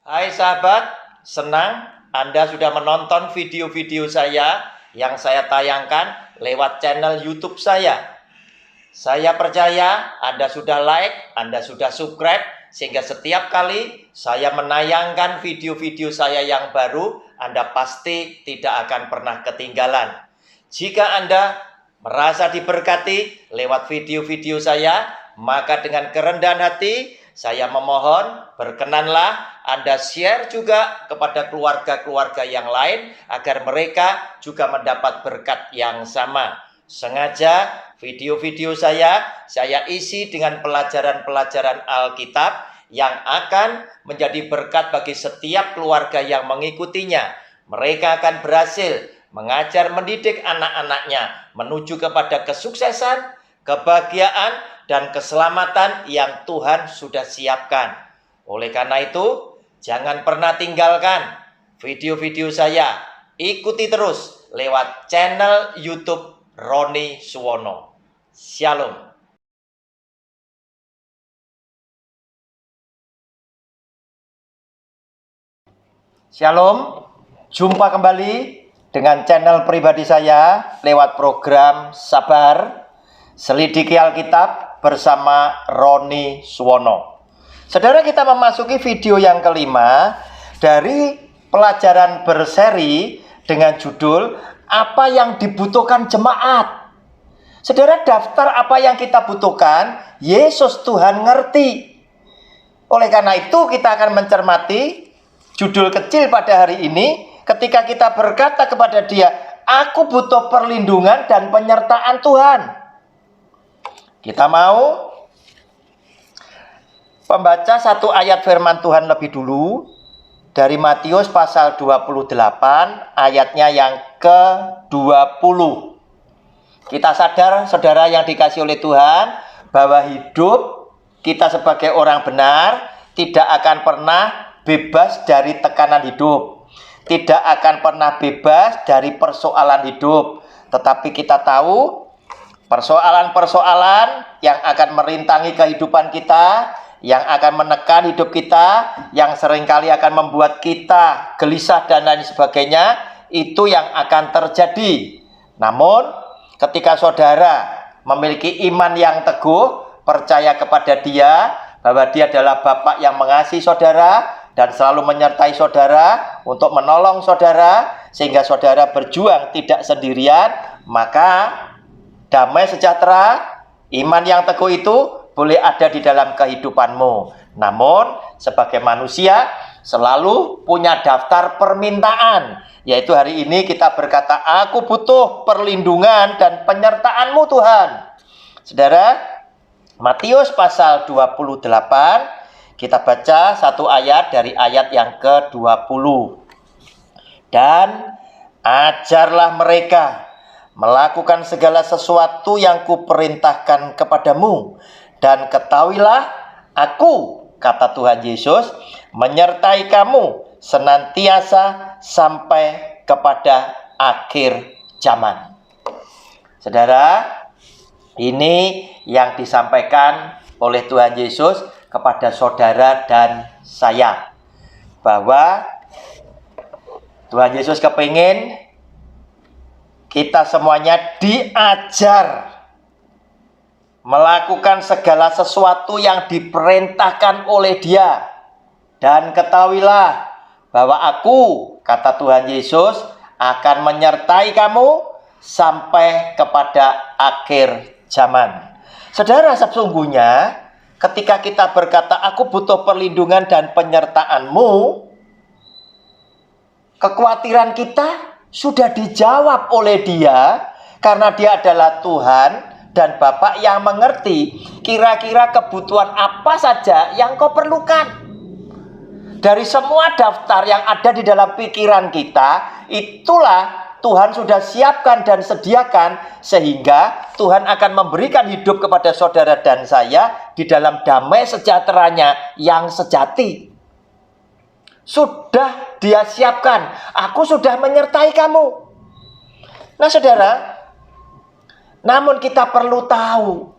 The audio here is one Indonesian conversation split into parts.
Hai sahabat, senang Anda sudah menonton video-video saya yang saya tayangkan lewat channel YouTube saya. Saya percaya Anda sudah like, Anda sudah subscribe, sehingga setiap kali saya menayangkan video-video saya yang baru, Anda pasti tidak akan pernah ketinggalan. Jika Anda merasa diberkati lewat video-video saya, maka dengan kerendahan hati saya memohon berkenanlah Anda share juga kepada keluarga-keluarga yang lain agar mereka juga mendapat berkat yang sama. Sengaja video-video saya isi dengan pelajaran-pelajaran Alkitab yang akan menjadi berkat bagi setiap keluarga yang mengikutinya. Mereka akan berhasil mengajar mendidik anak-anaknya menuju kepada kesuksesan, kebahagiaan, dan keselamatan yang Tuhan sudah siapkan. Oleh karena itu, jangan pernah tinggalkan video-video saya. Ikuti terus lewat channel YouTube Roni Suwono. Shalom. Shalom. Jumpa kembali dengan channel pribadi saya lewat program Sabar Selidiki Alkitab bersama Roni Suwono. Saudara, kita memasuki video yang kelima dari pelajaran berseri dengan judul Apa yang dibutuhkan jemaat. Saudara, daftar apa yang kita butuhkan, Yesus Tuhan ngerti. Oleh karena itu kita akan mencermati judul kecil pada hari ini ketika kita berkata kepada Dia, aku butuh perlindungan dan penyertaan Tuhan. Kita mau membaca satu ayat firman Tuhan lebih dulu dari Matius pasal 28 ayatnya yang ke-20. Kita sadar saudara yang dikasihi oleh Tuhan bahwa hidup kita sebagai orang benar tidak akan pernah bebas dari tekanan hidup, tidak akan pernah bebas dari persoalan hidup. Tetapi kita tahu persoalan-persoalan yang akan merintangi kehidupan kita, yang akan menekan hidup kita, yang seringkali akan membuat kita gelisah dan lain sebagainya, itu yang akan terjadi. Namun ketika saudara memiliki iman yang teguh, percaya kepada Dia bahwa Dia adalah Bapa yang mengasihi saudara dan selalu menyertai saudara untuk menolong saudara sehingga saudara berjuang tidak sendirian, maka damai sejahtera, iman yang teguh itu boleh ada di dalam kehidupanmu. Namun sebagai manusia selalu punya daftar permintaan, yaitu hari ini kita berkata, aku butuh perlindungan dan penyertaan-Mu Tuhan. Saudara, Matius pasal 28, kita baca satu ayat dari ayat yang ke-20. Dan ajarlah mereka melakukan segala sesuatu yang kuperintahkan kepadamu, dan ketahuilah aku, kata Tuhan Yesus, menyertai kamu senantiasa sampai kepada akhir zaman. Saudara, ini yang disampaikan oleh Tuhan Yesus kepada saudara dan saya, bahwa Tuhan Yesus kepingin kita semuanya diajar melakukan segala sesuatu yang diperintahkan oleh Dia. Dan ketahuilah bahwa aku, kata Tuhan Yesus, akan menyertai kamu sampai kepada akhir zaman. Saudara, sesungguhnya ketika kita berkata, aku butuh perlindungan dan penyertaan-Mu, kekhawatiran kita sudah dijawab oleh Dia, karena Dia adalah Tuhan dan Bapa yang mengerti kira-kira kebutuhan apa saja yang kau perlukan. Dari semua daftar yang ada di dalam pikiran kita, itulah Tuhan sudah siapkan dan sediakan, sehingga Tuhan akan memberikan hidup kepada saudara dan saya di dalam damai sejahteranya yang sejati. Sudah Dia siapkan, aku sudah menyertai kamu. Nah saudara, namun kita perlu tahu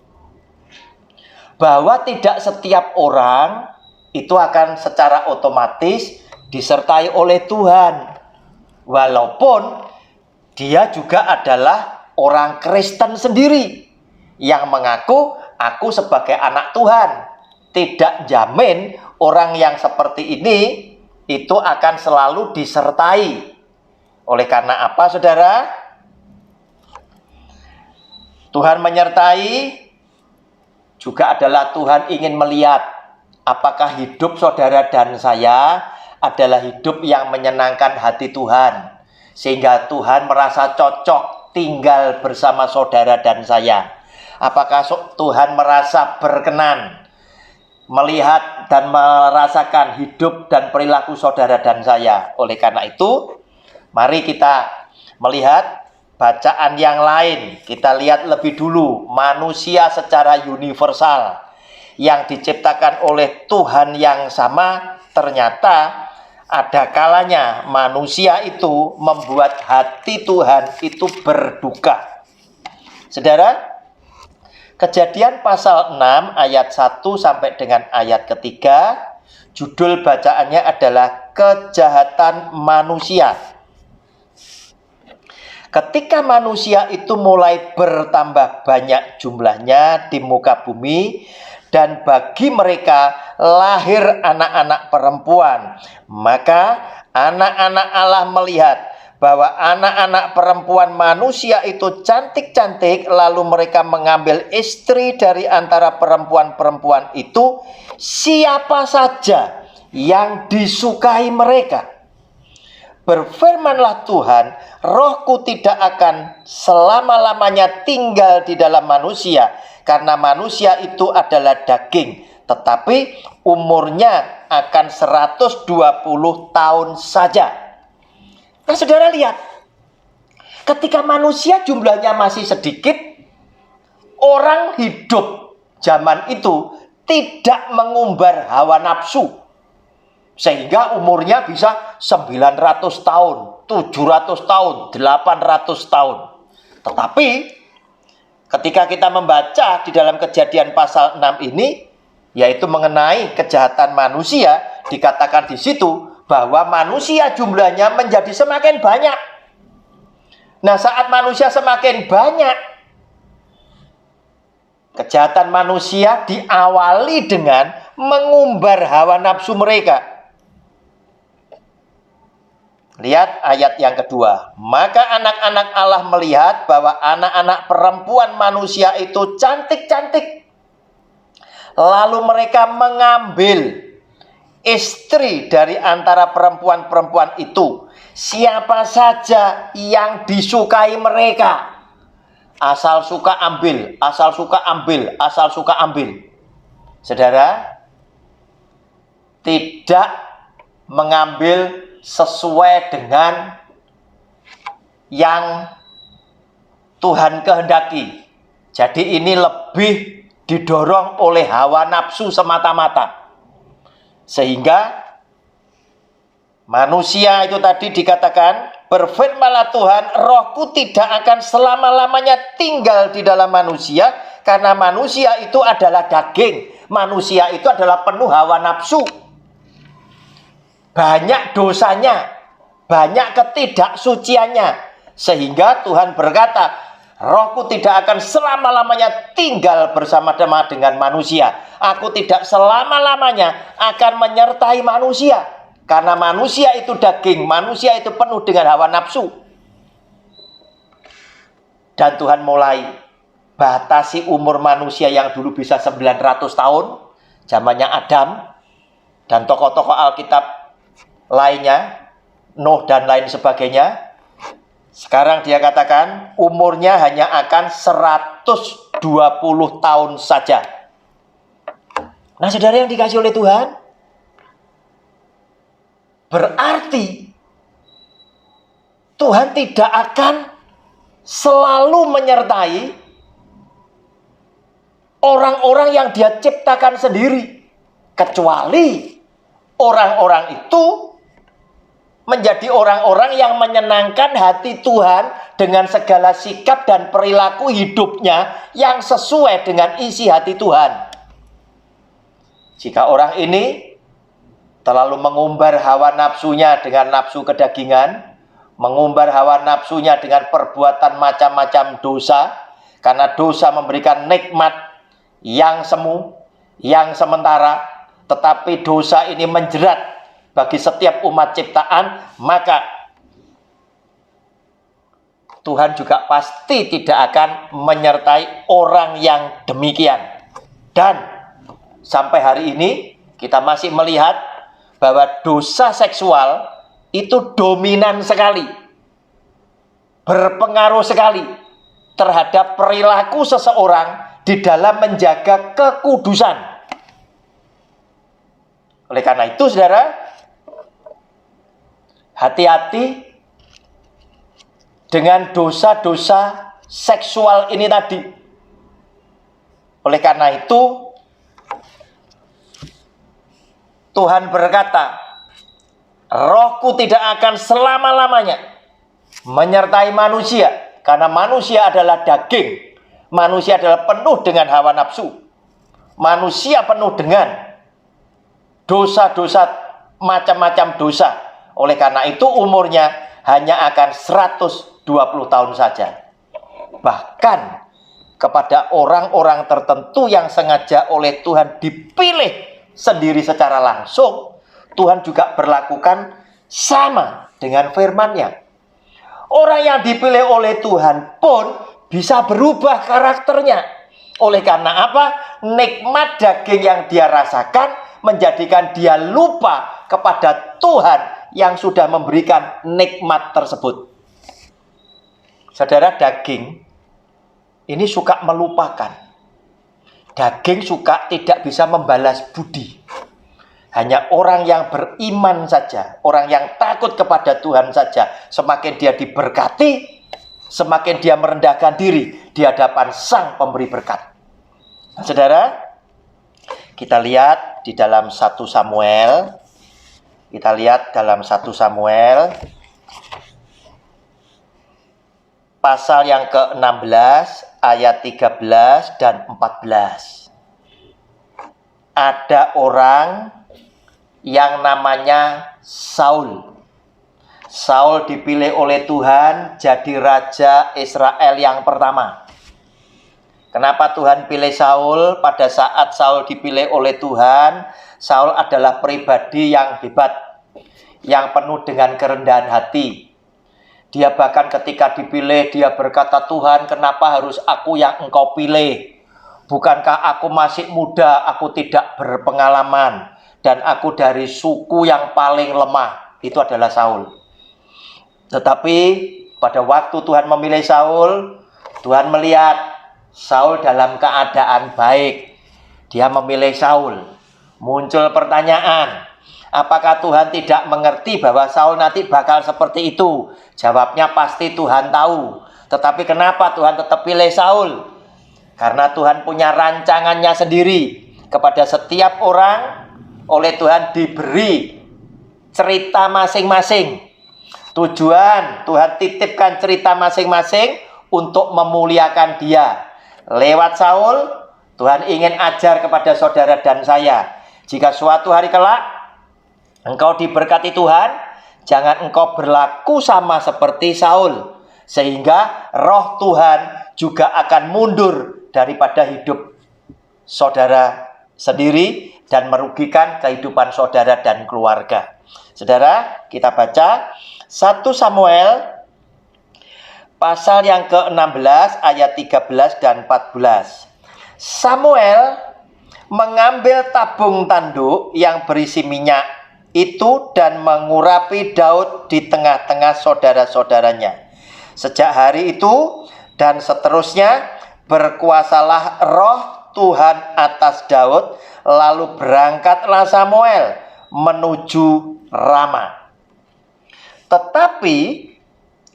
bahwa tidak setiap orang itu akan secara otomatis disertai oleh Tuhan. Walaupun dia juga adalah orang Kristen sendiri yang mengaku aku sebagai anak Tuhan. Tidak jamin orang yang seperti ini itu akan selalu disertai. Oleh karena apa, saudara? Tuhan menyertai juga adalah Tuhan ingin melihat apakah hidup saudara dan saya adalah hidup yang menyenangkan hati Tuhan, sehingga Tuhan merasa cocok tinggal bersama saudara dan saya. Apakah Tuhan merasa berkenan melihat dan merasakan hidup dan perilaku saudara dan saya? Oleh karena itu, mari kita melihat bacaan yang lain. Kita lihat lebih dulu manusia secara universal yang diciptakan oleh Tuhan yang sama. Ternyata ada kalanya manusia itu membuat hati Tuhan itu berduka. Saudara, Kejadian pasal 6 ayat 1 sampai dengan ayat ketiga, judul bacaannya adalah kejahatan manusia. Ketika manusia itu mulai bertambah banyak jumlahnya di muka bumi, dan bagi mereka lahir anak-anak perempuan, maka anak-anak Allah melihat bahwa anak-anak perempuan manusia itu cantik-cantik, lalu mereka mengambil istri dari antara perempuan-perempuan itu, siapa saja yang disukai mereka. Berfirmanlah Tuhan, rohku tidak akan selama-lamanya tinggal di dalam manusia, karena manusia itu adalah daging, tetapi umurnya akan 120 tahun saja. Nah, saudara lihat, ketika manusia jumlahnya masih sedikit, orang hidup zaman itu tidak mengumbar hawa nafsu, sehingga umurnya bisa 900 tahun, 700 tahun, 800 tahun. Tetapi ketika kita membaca di dalam Kejadian pasal 6 ini, yaitu mengenai kejahatan manusia, dikatakan di situ bahwa manusia jumlahnya menjadi semakin banyak. Nah, saat manusia semakin banyak, kejahatan manusia diawali dengan mengumbar hawa nafsu mereka. Lihat ayat yang kedua. Maka anak-anak Allah melihat bahwa anak-anak perempuan manusia itu cantik-cantik. Lalu mereka mengambil istri dari antara perempuan-perempuan itu, siapa saja yang disukai mereka. Asal suka ambil, asal suka ambil, asal suka ambil. Saudara, tidak mengambil sesuai dengan yang Tuhan kehendaki. Jadi ini lebih didorong oleh hawa nafsu semata-mata. Sehingga manusia itu tadi dikatakan, berfirmanlah Tuhan, rohku tidak akan selama-lamanya tinggal di dalam manusia, karena manusia itu adalah daging. Manusia itu adalah penuh hawa nafsu. Banyak dosanya, banyak ketidaksuciannya, sehingga Tuhan berkata, rohku tidak akan selama-lamanya tinggal bersama-sama dengan manusia. Aku tidak selama-lamanya akan menyertai manusia, karena manusia itu daging, manusia itu penuh dengan hawa nafsu. Dan Tuhan mulai batasi umur manusia yang dulu bisa 900 tahun, zamannya Adam, dan tokoh-tokoh Alkitab lainnya, Nuh dan lain sebagainya. Sekarang dia katakan umurnya hanya akan 120 tahun saja. Nah, saudara yang dikasih oleh Tuhan, berarti Tuhan tidak akan selalu menyertai orang-orang yang Dia ciptakan sendiri, kecuali orang-orang itu menjadi orang-orang yang menyenangkan hati Tuhan dengan segala sikap dan perilaku hidupnya yang sesuai dengan isi hati Tuhan. Jika orang ini terlalu mengumbar hawa nafsunya dengan nafsu kedagingan, mengumbar hawa nafsunya dengan perbuatan macam-macam dosa, karena dosa memberikan nikmat yang semu, yang sementara, tetapi dosa ini menjerat bagi setiap umat ciptaan, maka Tuhan juga pasti tidak akan menyertai orang yang demikian. Dan sampai hari ini kita masih melihat bahwa dosa seksual itu dominan sekali, berpengaruh sekali terhadap perilaku seseorang di dalam menjaga kekudusan. Oleh karena itu, saudara, hati-hati dengan dosa-dosa seksual ini tadi. Oleh karena itu, Tuhan berkata, Rohku tidak akan selama-lamanya menyertai manusia, karena manusia adalah daging, manusia adalah penuh dengan hawa nafsu, manusia penuh dengan dosa-dosa, macam-macam dosa. Oleh karena itu umurnya hanya akan 120 tahun saja. Bahkan kepada orang-orang tertentu yang sengaja oleh Tuhan dipilih sendiri secara langsung, Tuhan juga berlakukan sama dengan firman-Nya. Orang yang dipilih oleh Tuhan pun bisa berubah karakternya. Oleh karena apa? Nikmat daging yang dia rasakan menjadikan dia lupa kepada Tuhan yang sudah memberikan nikmat tersebut. Saudara, daging ini suka melupakan. Daging suka tidak bisa membalas budi. Hanya orang yang beriman saja, orang yang takut kepada Tuhan saja, semakin dia diberkati, semakin dia merendahkan diri di hadapan Sang Pemberi berkat. Nah, saudara, kita lihat di dalam 1 Samuel. Kita lihat dalam 1 Samuel pasal yang ke-16 ayat 13 dan 14. Ada orang yang namanya Saul. Saul dipilih oleh Tuhan jadi raja Israel yang pertama. Kenapa Tuhan pilih Saul? Pada saat Saul dipilih oleh Tuhan, Saul adalah pribadi yang hebat, yang penuh dengan kerendahan hati. Dia bahkan ketika dipilih, dia berkata, Tuhan, kenapa harus aku yang Engkau pilih? Bukankah aku masih muda, aku tidak berpengalaman, dan aku dari suku yang paling lemah? Itu adalah Saul. Tetapi pada waktu Tuhan memilih Saul, Tuhan melihat Saul dalam keadaan baik. Dia memilih Saul. Muncul pertanyaan, apakah Tuhan tidak mengerti bahwa Saul nanti bakal seperti itu? Jawabnya pasti Tuhan tahu. Tetapi kenapa Tuhan tetap pilih Saul? Karena Tuhan punya rancangannya sendiri. Kepada setiap orang oleh Tuhan diberi cerita masing-masing. Tujuan Tuhan titipkan cerita masing-masing untuk memuliakan dia. Lewat Saul, Tuhan ingin ajar kepada saudara dan saya. Jika suatu hari kelak engkau diberkati Tuhan, jangan engkau berlaku sama seperti Saul, sehingga roh Tuhan juga akan mundur daripada hidup saudara sendiri dan merugikan kehidupan saudara dan keluarga. Saudara, kita baca 1 Samuel pasal yang ke-16 ayat 13 dan 14. Samuel mengambil tabung tanduk yang berisi minyak itu dan mengurapi Daud di tengah-tengah saudara-saudaranya. Sejak hari itu dan seterusnya berkuasalah roh Tuhan atas Daud, lalu berangkatlah Samuel menuju Rama. Tetapi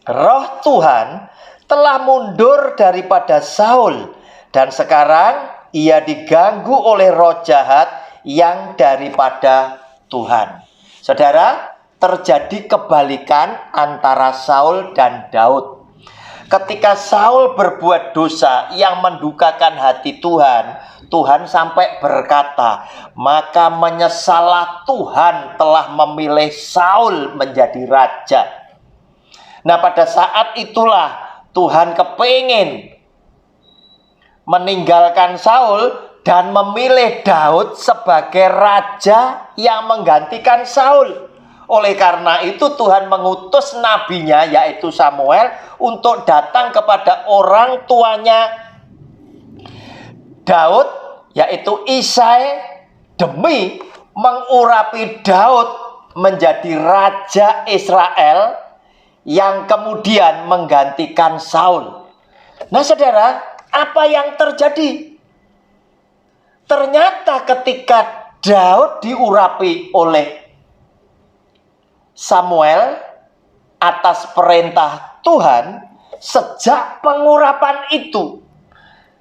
roh Tuhan telah mundur daripada Saul, dan sekarang ia diganggu oleh roh jahat yang daripada Tuhan. Saudara, terjadi kebalikan antara Saul dan Daud. Ketika Saul berbuat dosa yang mendukakan hati Tuhan, Tuhan sampai berkata, maka menyesallah Tuhan telah memilih Saul menjadi raja. Nah, pada saat itulah Tuhan kepingin meninggalkan Saul dan memilih Daud sebagai raja yang menggantikan Saul. Oleh karena itu Tuhan mengutus nabinya yaitu Samuel untuk datang kepada orang tuanya Daud yaitu Isai demi mengurapi Daud menjadi raja Israel yang kemudian menggantikan Saul. Nah, saudara, apa yang terjadi? Ternyata ketika Daud diurapi oleh Samuel atas perintah Tuhan, sejak pengurapan itu,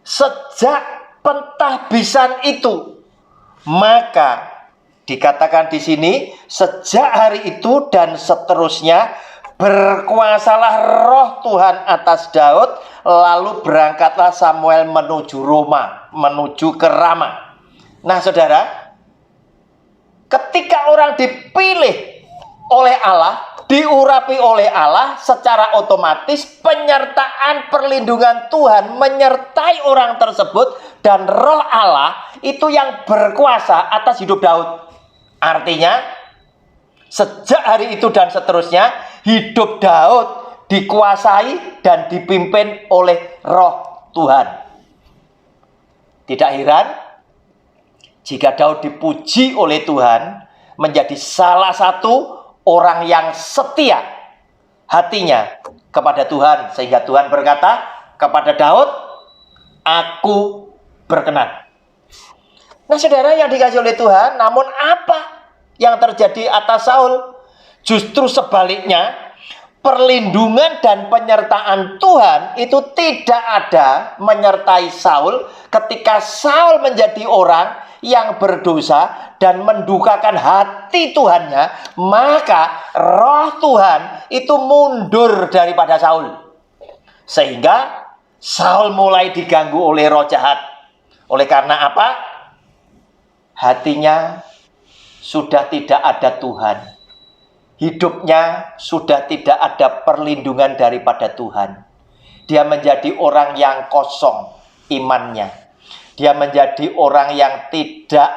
sejak pentahbisan itu, maka dikatakan di sini, sejak hari itu dan seterusnya berkuasalah roh Tuhan atas Daud, lalu berangkatlah Samuel menuju Roma, menuju ke Rama. Nah, saudara, ketika orang dipilih oleh Allah, diurapi oleh Allah, secara otomatis penyertaan perlindungan Tuhan menyertai orang tersebut dan roh Allah itu yang berkuasa atas hidup Daud. Artinya, sejak hari itu dan seterusnya, hidup Daud dikuasai dan dipimpin oleh roh Tuhan. Tidak heran jika Daud dipuji oleh Tuhan menjadi salah satu orang yang setia hatinya kepada Tuhan, sehingga Tuhan berkata kepada Daud, aku berkenan. Nah, saudara yang dikasihi oleh Tuhan, namun apa yang terjadi atas Saul? Justru sebaliknya, perlindungan dan penyertaan Tuhan itu tidak ada menyertai Saul ketika Saul menjadi orang yang berdosa dan mendukakan hati Tuhannya, maka roh Tuhan itu mundur daripada Saul. Sehingga Saul mulai diganggu oleh roh jahat. Oleh karena apa? Hatinya sudah tidak ada Tuhan. Hidupnya sudah tidak ada perlindungan daripada Tuhan. Dia menjadi orang yang kosong imannya. Dia menjadi orang yang tidak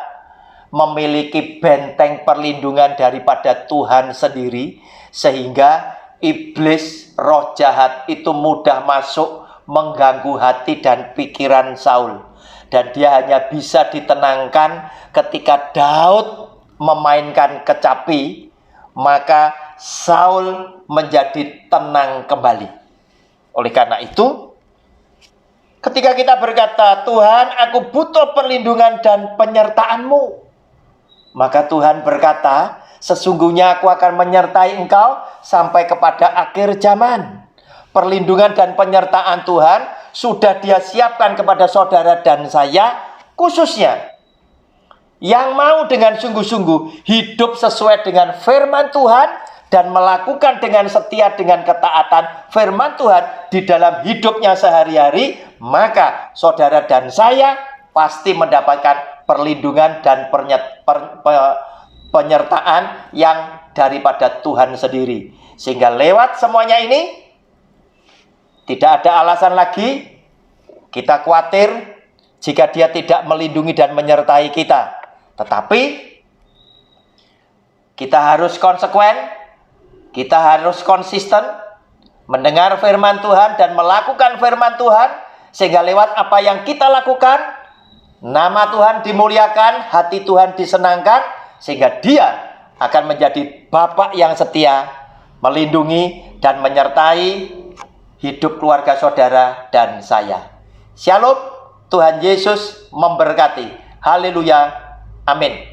memiliki benteng perlindungan daripada Tuhan sendiri, sehingga iblis, roh jahat itu mudah masuk mengganggu hati dan pikiran Saul. Dan dia hanya bisa ditenangkan ketika Daud memainkan kecapi, maka Saul menjadi tenang kembali. Oleh karena itu, ketika kita berkata, Tuhan, aku butuh perlindungan dan penyertaan-Mu, maka Tuhan berkata, sesungguhnya aku akan menyertai engkau sampai kepada akhir zaman. Perlindungan dan penyertaan Tuhan sudah Dia siapkan kepada saudara dan saya, khususnya yang mau dengan sungguh-sungguh hidup sesuai dengan firman Tuhan dan melakukan dengan setia dengan ketaatan firman Tuhan di dalam hidupnya sehari-hari, maka saudara dan saya pasti mendapatkan perlindungan dan penyertaan yang daripada Tuhan sendiri. Sehingga lewat semuanya ini, tidak ada alasan lagi kita khawatir jika Dia tidak melindungi dan menyertai kita. Tetapi kita harus konsekuen, kita harus konsisten mendengar firman Tuhan dan melakukan firman Tuhan, sehingga lewat apa yang kita lakukan, nama Tuhan dimuliakan, hati Tuhan disenangkan, sehingga Dia akan menjadi Bapa yang setia, melindungi dan menyertai hidup keluarga saudara dan saya. Shalom, Tuhan Yesus memberkati. Haleluya, amin.